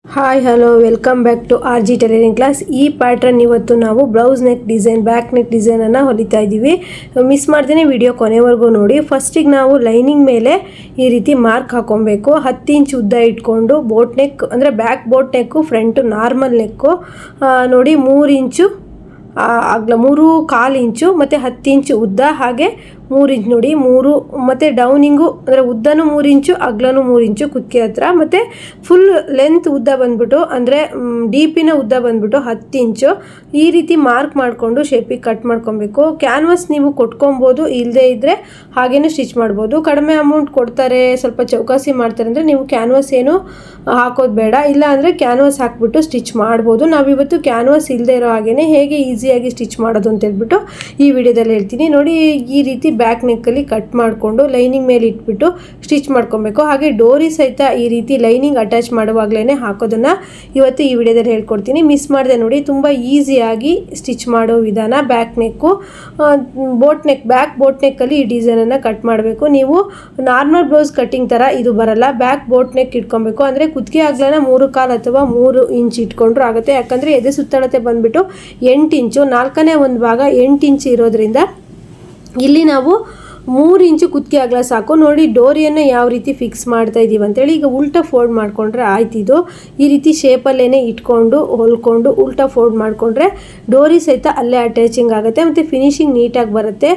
Hi hello welcome back to R G tailoring class. ಈ pattern ಇವತ್ತು ನಾವು blouse neck design, back neck ಡಿಸೈನನ್ನು ಹೊಲಿತಾ ಇದ್ದೀವಿ. ಮಿಸ್ ಮಾಡ್ದೇ ವಿಡಿಯೋ ಕೊನೆವರೆಗೂ ನೋಡಿ. ಫಸ್ಟಿಗೆ ನಾವು ಲೈನಿಂಗ್ ಮೇಲೆ ಈ ರೀತಿ ಮಾರ್ಕ್ ಹಾಕೊಬೇಕು. 10 ಇಂಚ್ ಉದ್ದ ಇಟ್ಕೊಂಡು ಬೋಟ್ ನೆಕ್ ಅಂದರೆ back boat neck, front normal neck ನೋಡಿ 3 ಇಂಚು ಅಗಲ, 3.25 ಇಂಚು ಮತ್ತು 10 ಇಂಚು ಉದ್ದ, ಹಾಗೆ 3 ಇಂಚ್ ನೋಡಿ 3 ಮತ್ತು ಡೌನಿಂಗು ಅಂದರೆ ಉದ್ದನೂ 3 ಇಂಚು ಅಗಲನೂ 3 ಇಂಚು ಕುತ್ತಿಗೆ ಹತ್ರ, ಮತ್ತು ಫುಲ್ ಲೆಂತ್ ಉದ್ದ ಬಂದ್ಬಿಟ್ಟು ಅಂದರೆ ಡೀಪಿನ ಉದ್ದ ಬಂದ್ಬಿಟ್ಟು 10 ಇಂಚು. ಈ ರೀತಿ ಮಾರ್ಕ್ ಮಾಡಿಕೊಂಡು ಶೇಪಿಗೆ ಕಟ್ ಮಾಡ್ಕೊಬೇಕು. ಕ್ಯಾನ್ವಾಸ್ ನೀವು ಕೊಟ್ಕೊಬೋದು, ಇಲ್ಲದೇ ಇದ್ದರೆ ಹಾಗೇನೂ ಸ್ಟಿಚ್ ಮಾಡ್ಬೋದು. ಕಡಿಮೆ ಅಮೌಂಟ್ ಕೊಡ್ತಾರೆ, ಸ್ವಲ್ಪ ಚೌಕಾಸಿ ಮಾಡ್ತಾರೆ ಅಂದರೆ ನೀವು ಕ್ಯಾನ್ವಾಸ್ ಏನು ಹಾಕೋದು ಬೇಡ. ಇಲ್ಲ ಅಂದರೆ ಕ್ಯಾನ್ವಾಸ್ ಹಾಕ್ಬಿಟ್ಟು ಸ್ಟಿಚ್ ಮಾಡ್ಬೋದು. ನಾವಿವತ್ತು ಕ್ಯಾನ್ವಾಸ್ ಇಲ್ಲದೆ ಇರೋ ಹಾಗೇ ಹೇಗೆ ಈಸಿಯಾಗಿ ಸ್ಟಿಚ್ ಮಾಡೋದು ಅಂತ ಹೇಳ್ಬಿಟ್ಟು ಈ ವಿಡಿಯೋದಲ್ಲಿ ಹೇಳ್ತೀನಿ ನೋಡಿ. ಈ ರೀತಿ ಬ್ಯಾಕ್ ನೆಕ್ಕಲ್ಲಿ ಕಟ್ ಮಾಡಿಕೊಂಡು ಲೈನಿಂಗ್ ಮೇಲೆ ಇಟ್ಬಿಟ್ಟು ಸ್ಟಿಚ್ ಮಾಡ್ಕೊಬೇಕು. ಹಾಗೆ ಡೋರಿ ಸಹಿತ ಈ ರೀತಿ ಲೈನಿಂಗ್ ಅಟ್ಯಾಚ್ ಮಾಡುವಾಗಲೇ ಹಾಕೋದನ್ನು ಇವತ್ತು ಈ ವಿಡಿಯೋದಲ್ಲಿ ಹೇಳ್ಕೊಡ್ತೀನಿ. ಮಿಸ್ ಮಾಡಿದೆ ನೋಡಿ, ತುಂಬ ಈಸಿಯಾಗಿ ಸ್ಟಿಚ್ ಮಾಡೋ ವಿಧಾನ. ಬ್ಯಾಕ್ ನೆಕ್ಕು, ಬೋಟ್ ನೆಕ್, ಬ್ಯಾಕ್ ಬೋಟ್ ನೆಕ್ಕಲ್ಲಿ ಈ ಡಿಸೈನನ್ನು ಕಟ್ ಮಾಡಬೇಕು. ನೀವು ನಾರ್ಮಲ್ ಬ್ಲೌಸ್ ಕಟ್ಟಿಂಗ್ ಥರ ಇದು ಬರಲ್ಲ. ಬ್ಯಾಕ್ ಬೋಟ್ ನೆಕ್ ಇಟ್ಕೊಬೇಕು. ಅಂದರೆ ಕುತ್ತಿಗೆ ಅಗಲನ 3.25 ಅಥವಾ 3 ಇಂಚ್ ಇಟ್ಕೊಂಡ್ರು ಆಗುತ್ತೆ. ಯಾಕಂದರೆ ಎದೆ ಸುತ್ತಳತೆ ಬಂದುಬಿಟ್ಟು 8 ಇಂಚು, 4ನೇ ಒಂದು ಭಾಗ 8 ಇಂಚ್ ಇರೋದ್ರಿಂದ ಇಲ್ಲಿ ನಾವು 3 ಇಂಚು ಕುತ್ತಿಗೆ ಅಗಲ ಸಾಕು. ನೋಡಿ ಡೋರಿಯನ್ನು ಯಾವ ರೀತಿ ಫಿಕ್ಸ್ ಮಾಡ್ತಾ ಇದ್ದೀವಿ ಅಂತೇಳಿ. ಈಗ ಉಲ್ಟಾ ಫೋಲ್ಡ್ ಮಾಡಿಕೊಂಡ್ರೆ ಆಯ್ತಿದು. ಈ ರೀತಿ ಶೇಪಲ್ಲೇ ಇಟ್ಕೊಂಡು ಹೊಲ್ಕೊಂಡು ಉಲ್ಟಾ ಫೋಲ್ಡ್ ಮಾಡಿಕೊಂಡ್ರೆ ಡೋರಿ ಸಹಿತ ಅಲ್ಲೇ ಅಟ್ಯಾಚಿಂಗ್ ಆಗುತ್ತೆ ಮತ್ತು ಫಿನಿಶಿಂಗ್ ನೀಟಾಗಿ ಬರುತ್ತೆ.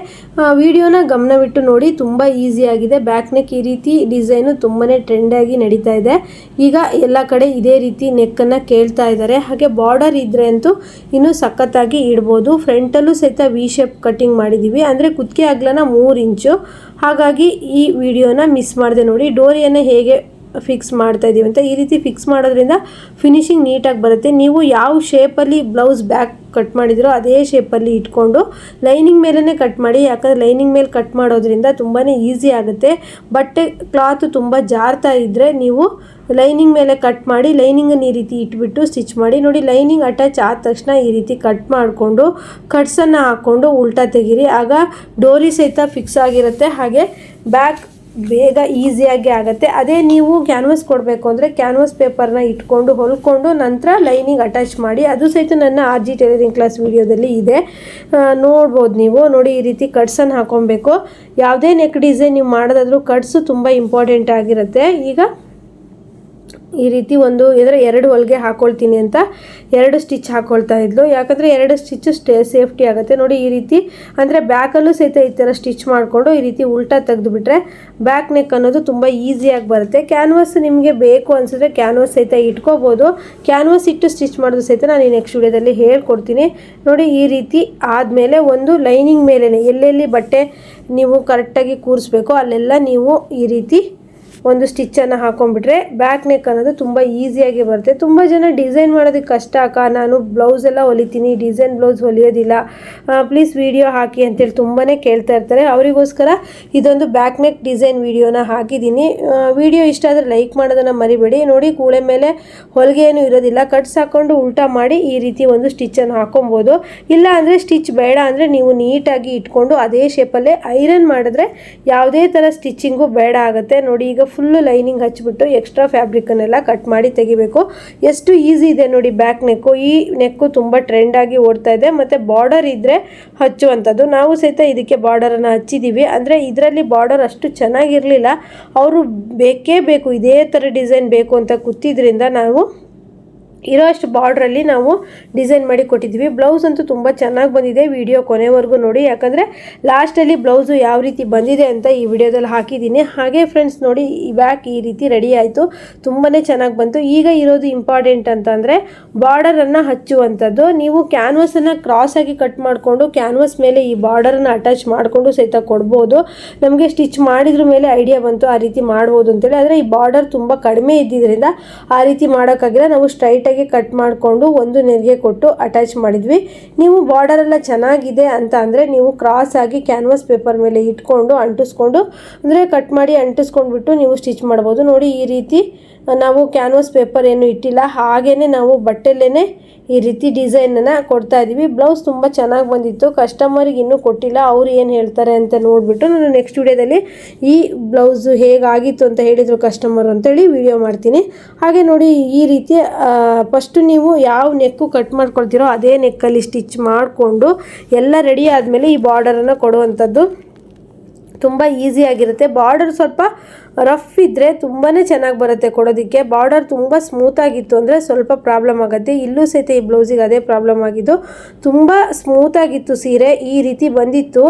ವಿಡಿಯೋನ ಗಮನವಿಟ್ಟು ನೋಡಿ, ತುಂಬ ಈಸಿಯಾಗಿದೆ. ಬ್ಯಾಕ್ ನೆಕ್ ಈ ರೀತಿ ಡಿಸೈನು ತುಂಬಾ ಟ್ರೆಂಡಾಗಿ ನಡೀತಾ ಇದೆ. ಈಗ ಎಲ್ಲ ಕಡೆ ಇದೇ ರೀತಿ ನೆಕ್ಕನ್ನು ಕೇಳ್ತಾ ಇದ್ದಾರೆ. ಹಾಗೆ ಬಾರ್ಡರ್ ಇದ್ದರೆ ಅಂತೂ ಇನ್ನೂ ಸಖತ್ತಾಗಿ ಇಡ್ಬೋದು. ಫ್ರಂಟಲ್ಲೂ ಸಹಿತ ವಿ ಶೇಪ್ ಕಟ್ಟಿಂಗ್ ಮಾಡಿದ್ದೀವಿ, ಅಂದರೆ ಕುತ್ತಿಗೆ ಅಗಲನ 3 ಇಂಚು. ಹಾಗಾಗಿ ಈ ವಿಡಿಯೋನ ಮಿಸ್ ಮಾಡಿದೆ ನೋಡಿ. ಡೋರಿಯನ್ನು ಹೇಗೆ ಫಿಕ್ಸ್ ಮಾಡ್ತಾ ಇದ್ದೀವಿ ಅಂತ ಈ ರೀತಿ ಫಿಕ್ಸ್ ಮಾಡೋದ್ರಿಂದ ಫಿನಿಶಿಂಗ್ ನೀಟಾಗಿ ಬರುತ್ತೆ. ನೀವು ಯಾವ ಶೇಪಲ್ಲಿ ಬ್ಲೌಸ್ ಬ್ಯಾಕ್ ಕಟ್ ಮಾಡಿದಿರೋ ಅದೇ ಶೇಪಲ್ಲಿ ಇಟ್ಕೊಂಡು ಲೈನಿಂಗ್ ಮೇಲೇ ಕಟ್ ಮಾಡಿ. ಯಾಕಂದರೆ ಲೈನಿಂಗ್ ಮೇಲೆ ಕಟ್ ಮಾಡೋದ್ರಿಂದ ತುಂಬಾ ಈಸಿ ಆಗುತ್ತೆ. ಬಟ್ಟೆ ಕ್ಲಾತು ತುಂಬ ಜಾರ್ತಾ ಇದ್ದರೆ ನೀವು ಲೈನಿಂಗ್ ಮೇಲೆ ಕಟ್ ಮಾಡಿ ಲೈನಿಂಗನ್ನು ಈ ರೀತಿ ಇಟ್ಬಿಟ್ಟು ಸ್ಟಿಚ್ ಮಾಡಿ. ನೋಡಿ ಲೈನಿಂಗ್ ಅಟ್ಯಾಚ್ ಆದ ತಕ್ಷಣ ಈ ರೀತಿ ಕಟ್ ಮಾಡಿಕೊಂಡು ಕಟ್ಸನ್ನು ಹಾಕ್ಕೊಂಡು ಉಲ್ಟಾ ತೆಗೀರಿ. ಆಗ ಡೋರಿ ಸಹಿತ ಫಿಕ್ಸ್ ಆಗಿರುತ್ತೆ. ಹಾಗೆ ಬ್ಯಾಕ್ ಬೇಗ ಈಸಿಯಾಗಿ ಆಗುತ್ತೆ. ಅದೇ ನೀವು ಕ್ಯಾನ್ವಾಸ್ ಕೊಡಬೇಕು ಅಂದರೆ ಕ್ಯಾನ್ವಾಸ್ ಪೇಪರ್ನ ಇಟ್ಕೊಂಡು ಹೊಲ್ಕೊಂಡು ನಂತರ ಲೈನಿಂಗ್ ಅಟ್ಯಾಚ್ ಮಾಡಿ. ಅದು ಸಹಿತ ನನ್ನ ಆರ್ ಜಿ ಟೈಲರಿಂಗ್ ಕ್ಲಾಸ್ ವಿಡಿಯೋದಲ್ಲಿ ಇದೆ, ನೋಡ್ಬೋದು ನೀವು. ನೋಡಿ ಈ ರೀತಿ ಕಟ್ಸನ್ನು ಹಾಕೊಬೇಕು. ಯಾವುದೇ ನೆಕ್ ಡಿಸೈನ್ ನೀವು ಮಾಡೋದಾದರೂ ಕಟ್ಸು ತುಂಬ ಇಂಪಾರ್ಟೆಂಟ್ ಆಗಿರುತ್ತೆ. ಈಗ ಈ ರೀತಿ ಒಂದು 2 ಹೊಲಿಗೆ ಹಾಕ್ಕೊಳ್ತೀನಿ ಅಂತ 2 ಸ್ಟಿಚ್ ಹಾಕ್ಕೊಳ್ತಾ ಇದ್ಲು. ಯಾಕಂದರೆ 2 ಸ್ಟಿಚ್ಚು ಸೇಫ್ಟಿ ಆಗುತ್ತೆ. ನೋಡಿ ಈ ರೀತಿ ಅಂದರೆ ಬ್ಯಾಕಲ್ಲೂ ಸಹಿತ ಈ ಥರ ಸ್ಟಿಚ್ ಮಾಡಿಕೊಂಡು ಈ ರೀತಿ ಉಲ್ಟಾ ತೆಗೆದುಬಿಟ್ರೆ ಬ್ಯಾಕ್ ನೆಕ್ ಅನ್ನೋದು ತುಂಬ ಈಸಿಯಾಗಿ ಬರುತ್ತೆ. ಕ್ಯಾನ್ವಾಸ್ ನಿಮಗೆ ಬೇಕು ಅನಿಸಿದ್ರೆ ಕ್ಯಾನ್ವಾಸ್ ಸಹಿತ ಇಟ್ಕೋಬೋದು. ಕ್ಯಾನ್ವಾಸ್ ಇಟ್ಟು ಸ್ಟಿಚ್ ಮಾಡೋದು ಸಹಿತ ನಾನು ಈ ನೆಕ್ಸ್ಟ್ ವಿಡಿಯೋದಲ್ಲಿ ಹೇಳ್ಕೊಡ್ತೀನಿ ನೋಡಿ. ಈ ರೀತಿ ಆದಮೇಲೆ ಒಂದು ಲೈನಿಂಗ್ ಮೇಲೇ ಎಲ್ಲೆಲ್ಲಿ ಬಟ್ಟೆ ನೀವು ಕರೆಕ್ಟಾಗಿ ಕೂರಿಸ್ಬೇಕು ಅಲ್ಲೆಲ್ಲ ನೀವು ಈ ರೀತಿ ಒಂದು ಸ್ಟಿಚ್ಚನ್ನು ಹಾಕೊಂಡ್ಬಿಟ್ರೆ ಬ್ಯಾಕ್ ನೆಕ್ ಅನ್ನೋದು ತುಂಬ ಈಸಿಯಾಗಿ ಬರುತ್ತೆ. ತುಂಬ ಜನ ಡಿಸೈನ್ ಮಾಡೋದಕ್ಕೆ ಕಷ್ಟ ಅಕ್ಕ, ನಾನು ಬ್ಲೌಸ್ ಎಲ್ಲ ಹೊಲಿತೀನಿ, ಡಿಸೈನ್ ಬ್ಲೌಸ್ ಹೊಲಿಯೋದಿಲ್ಲ, ಪ್ಲೀಸ್ ವಿಡಿಯೋ ಹಾಕಿ ಅಂತೇಳಿ ತುಂಬಾ ಕೇಳ್ತಾ ಇರ್ತಾರೆ. ಅವರಿಗೋಸ್ಕರ ಇದೊಂದು ಬ್ಯಾಕ್ ನೆಕ್ ಡಿಸೈನ್ ವಿಡಿಯೋನ ಹಾಕಿದ್ದೀನಿ. ವಿಡಿಯೋ ಇಷ್ಟ ಆದರೆ ಲೈಕ್ ಮಾಡೋದನ್ನು ಮರಿಬೇಡಿ. ನೋಡಿ ಕೂಳೆ ಮೇಲೆ ಹೊಲಿಗೆ ಏನೂ ಇರೋದಿಲ್ಲ, ಕಟ್ಸ್ ಹಾಕ್ಕೊಂಡು ಉಲ್ಟಾ ಮಾಡಿ ಈ ರೀತಿ ಒಂದು ಸ್ಟಿಚ್ಚನ್ನು ಹಾಕೊಬೋದು. ಇಲ್ಲ ಅಂದರೆ ಸ್ಟಿಚ್ ಬೇಡ ಅಂದರೆ ನೀವು ನೀಟಾಗಿ ಇಟ್ಕೊಂಡು ಅದೇ ಶೇಪಲ್ಲೇ ಐರನ್ ಮಾಡಿದ್ರೆ ಯಾವುದೇ ಥರ ಸ್ಟಿಚ್ಚಿಂಗು ಬೇಡ ಆಗುತ್ತೆ. ನೋಡಿ ಈಗ ಫುಲ್ಲು ಲೈನಿಂಗ್ ಹಚ್ಚಿಬಿಟ್ಟು ಎಕ್ಸ್ಟ್ರಾ ಫ್ಯಾಬ್ರಿಕನ್ನೆಲ್ಲ ಕಟ್ ಮಾಡಿ ತೆಗಿಬೇಕು. ಎಷ್ಟು ಈಸಿ ಇದೆ ನೋಡಿ ಬ್ಯಾಕ್ ನೆಕ್ಕು. ಈ ನೆಕ್ಕು ತುಂಬ ಟ್ರೆಂಡಾಗಿ ಓಡ್ತಾ ಇದೆ. ಮತ್ತು ಬಾರ್ಡರ್ ಇದ್ದರೆ ಹಚ್ಚುವಂಥದ್ದು. ನಾವು ಸಹಿತ ಇದಕ್ಕೆ ಬಾರ್ಡರನ್ನು ಹಚ್ಚಿದ್ದೀವಿ. ಅಂದರೆ ಇದರಲ್ಲಿ ಬಾರ್ಡರ್ ಅಷ್ಟು ಚೆನ್ನಾಗಿರಲಿಲ್ಲ, ಅವರು ಬೇಕೇ ಬೇಕು ಇದೇ ಥರ ಡಿಸೈನ್ ಬೇಕು ಅಂತ ಕೂತಿದ್ರಿಂದ ನಾವು ಇರೋ ಅಷ್ಟು ಬಾರ್ಡ್ರಲ್ಲಿ ನಾವು ಡಿಸೈನ್ ಮಾಡಿ ಕೊಟ್ಟಿದ್ದೀವಿ. ಬ್ಲೌಸ್ ಅಂತೂ ತುಂಬ ಚೆನ್ನಾಗಿ ಬಂದಿದೆ. ವಿಡಿಯೋ ಕೊನೆವರೆಗೂ ನೋಡಿ, ಯಾಕಂದರೆ ಲಾಸ್ಟಲ್ಲಿ ಬ್ಲೌಸು ಯಾವ ರೀತಿ ಬಂದಿದೆ ಅಂತ ಈ ವಿಡಿಯೋದಲ್ಲಿ ಹಾಕಿದ್ದೀನಿ. ಹಾಗೆ ಫ್ರೆಂಡ್ಸ್ ನೋಡಿ, ಈ ಬ್ಯಾಕ್ ಈ ರೀತಿ ರೆಡಿ ಆಯಿತು, ತುಂಬಾ ಚೆನ್ನಾಗಿ ಬಂತು. ಈಗ ಇರೋದು ಇಂಪಾರ್ಟೆಂಟ್ ಅಂತಂದರೆ ಬಾರ್ಡರನ್ನು ಹಚ್ಚುವಂಥದ್ದು. ನೀವು ಕ್ಯಾನ್ವಾಸನ್ನು ಕ್ರಾಸಾಗಿ ಕಟ್ ಮಾಡಿಕೊಂಡು ಕ್ಯಾನ್ವಾಸ್ ಮೇಲೆ ಈ ಬಾರ್ಡರನ್ನು ಅಟ್ಯಾಚ್ ಮಾಡಿಕೊಂಡು ಸಹಿತ ಕೊಡ್ಬೋದು. ನಮಗೆ ಸ್ಟಿಚ್ ಮಾಡಿದ್ರ ಮೇಲೆ ಐಡಿಯಾ ಬಂತು ಆ ರೀತಿ ಮಾಡ್ಬೋದು ಅಂತೇಳಿ. ಆದರೆ ಈ ಬಾರ್ಡರ್ ತುಂಬ ಕಡಿಮೆ ಇದ್ದಿದ್ದರಿಂದ ಆ ರೀತಿ ಮಾಡೋಕ್ಕಾಗಿಲ್ಲ. ನಾವು ಸ್ಟ್ರೈಟಾಗಿ ಕಟ್ ಮಾಡಿಕೊಂಡು ಒಂದು ನೆರಿಗೆ ಕೊಟ್ಟು ಅಟ್ಯಾಚ್ ಮಾಡಿದ್ವಿ. ನೀವು ಬಾರ್ಡರ್ ಎಲ್ಲ ಚೆನ್ನಾಗಿದೆ ಅಂತ ಅಂದರೆ ನೀವು ಕ್ರಾಸ್ ಆಗಿ ಕ್ಯಾನ್ವಾಸ್ ಪೇಪರ್ ಮೇಲೆ ಇಟ್ಕೊಂಡು ಅಂಟಿಸ್ಕೊಂಡು ಅಂದರೆ ಕಟ್ ಮಾಡಿ ಅಂಟಿಸ್ಕೊಂಡ್ಬಿಟ್ಟು ನೀವು ಸ್ಟಿಚ್ ಮಾಡ್ಬೋದು. ನೋಡಿ ಈ ರೀತಿ ನಾವು ಕ್ಯಾನ್ವಾಸ್ ಪೇಪರ್ ಏನು ಇಟ್ಟಿಲ್ಲ, ಹಾಗೇ ನಾವು ಬಟ್ಟೆಲ್ಲೇ ಈ ರೀತಿ ಡಿಸೈನನ್ನು ಕೊಡ್ತಾ ಇದ್ದೀವಿ. ಬ್ಲೌಸ್ ತುಂಬ ಚೆನ್ನಾಗಿ ಬಂದಿತ್ತು. ಕಸ್ಟಮರಿಗೆ ಇನ್ನೂ ಕೊಟ್ಟಿಲ್ಲ, ಅವ್ರು ಏನು ಹೇಳ್ತಾರೆ ಅಂತ ನೋಡಿಬಿಟ್ಟು ನಾನು ನೆಕ್ಸ್ಟ್ ವಿಡಿಯೋದಲ್ಲಿ ಈ ಬ್ಲೌಸು ಹೇಗಾಗಿತ್ತು ಅಂತ ಹೇಳಿದರು ಕಸ್ಟಮರು ಅಂತೇಳಿ ವಿಡಿಯೋ ಮಾಡ್ತೀನಿ. ಹಾಗೆ ನೋಡಿ, ಈ ರೀತಿ ಫಸ್ಟು ನೀವು ಯಾವ ನೆಕ್ಕು ಕಟ್ ಮಾಡ್ಕೊಳ್ತೀರೋ ಅದೇ ನೆಕ್ಕಲ್ಲಿ ಸ್ಟಿಚ್ ಮಾಡಿಕೊಂಡು ಎಲ್ಲ ರೆಡಿ ಆದಮೇಲೆ ಈ ಬಾರ್ಡರನ್ನು ಕೊಡುವಂಥದ್ದು ತುಂಬ ಈಸಿಯಾಗಿರುತ್ತೆ. ಬಾರ್ಡರ್ ಸ್ವಲ್ಪ ರಫ್ ಇದ್ದರೆ ತುಂಬಾ ಚೆನ್ನಾಗಿ ಬರುತ್ತೆ ಕೊಡೋದಕ್ಕೆ. ಬಾರ್ಡರ್ ತುಂಬ ಸ್ಮೂತಾಗಿತ್ತು ಅಂದರೆ ಸ್ವಲ್ಪ ಪ್ರಾಬ್ಲಮ್ ಆಗುತ್ತೆ. ಇಲ್ಲೂ ಸಹಿತ ಈ ಬ್ಲೌಸಿಗೆ ಅದೇ ಪ್ರಾಬ್ಲಮ್ ಆಗಿದ್ದು. ತುಂಬ ಸ್ಮೂತಾಗಿತ್ತು ಸೀರೆ, ಈ ರೀತಿ ಬಂದಿತ್ತು.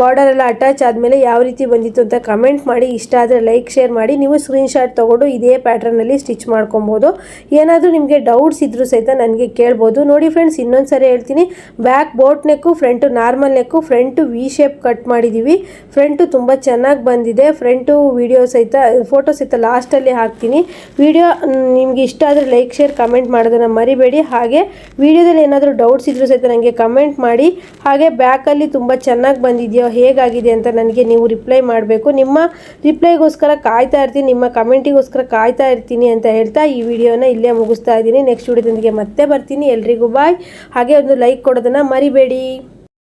ಬಾರ್ಡರೆಲ್ಲ ಅಟ್ಯಾಚ್ ಆದಮೇಲೆ ಯಾವ ರೀತಿ ಬಂದಿತ್ತು ಅಂತ ಕಮೆಂಟ್ ಮಾಡಿ. ಇಷ್ಟ ಆದರೆ ಲೈಕ್ ಶೇರ್ ಮಾಡಿ. ನೀವು ಸ್ಕ್ರೀನ್ಶಾಟ್ ತೊಗೊಂಡು ಇದೇ ಪ್ಯಾಟ್ರನಲ್ಲಿ ಸ್ಟಿಚ್ ಮಾಡ್ಕೊಬೋದು. ಏನಾದರೂ ನಿಮಗೆ ಡೌಟ್ಸ್ ಇದ್ದರೂ ಸಹಿತ ನನಗೆ ಕೇಳ್ಬೋದು. ನೋಡಿ ಫ್ರೆಂಡ್ಸ್, ಇನ್ನೊಂದು ಸರಿ ಹೇಳ್ತೀನಿ, back boat neck, front normal neck, front V shape cut ಮಾಡಿದ್ದೀವಿ. ಫ್ರಂಟು ತುಂಬ ಚೆನ್ನಾಗಿ ಬಂದಿದೆ. ಫ್ರಂಟು ವಿಡಿಯೋ ಸಹಿತ ಫೋಟೋ ಸಹಿತ ಲಾಸ್ಟಲ್ಲಿ ಹಾಕ್ತೀನಿ. ವಿಡಿಯೋ ನಿಮಗೆ ಇಷ್ಟ ಆದರೆ ಲೈಕ್ ಶೇರ್ ಕಮೆಂಟ್ ಮಾಡೋದನ್ನು ಮರಿಬೇಡಿ. ಹಾಗೆ ವಿಡಿಯೋದಲ್ಲಿ ಏನಾದರೂ ಡೌಟ್ಸ್ ಇದ್ದರೂ ಸಹಿತ ನನಗೆ ಕಮೆಂಟ್ ಮಾಡಿ. ಹಾಗೆ ಬ್ಯಾಕಲ್ಲಿ ತುಂಬ ಚೆನ್ನಾಗಿ ಬಂದಿದೆಯೋ ಹೇಗಾಗಿದೆ ಅಂತ ನನಗೆ ನೀವು ರಿಪ್ಲೈ ಮಾಡಬೇಕು. ನಿಮ್ಮ ರಿಪ್ಲೈಗೋಸ್ಕರ ಕಾಯ್ತಾ ಇರ್ತೀನಿ, ನಿಮ್ಮ ಕಮೆಂಟಿಗೋಸ್ಕರ ಕಾಯ್ತಾ ಇರ್ತೀನಿ ಅಂತ ಹೇಳ್ತಾ ಈ ವಿಡಿಯೋನ ಇಲ್ಲೇ ಮುಗಿಸ್ತಾ ಇದ್ದೀನಿ. ನೆಕ್ಸ್ಟ್ ವಿಡಿಯೋದೊಂದಿಗೆ ಮತ್ತೆ ಬರ್ತೀನಿ. ಎಲ್ರಿಗೂ ಬಾಯ್. ಹಾಗೆ ಒಂದು ಲೈಕ್ ಕೊಡೋದನ್ನು ಮರಿಬೇಡಿ.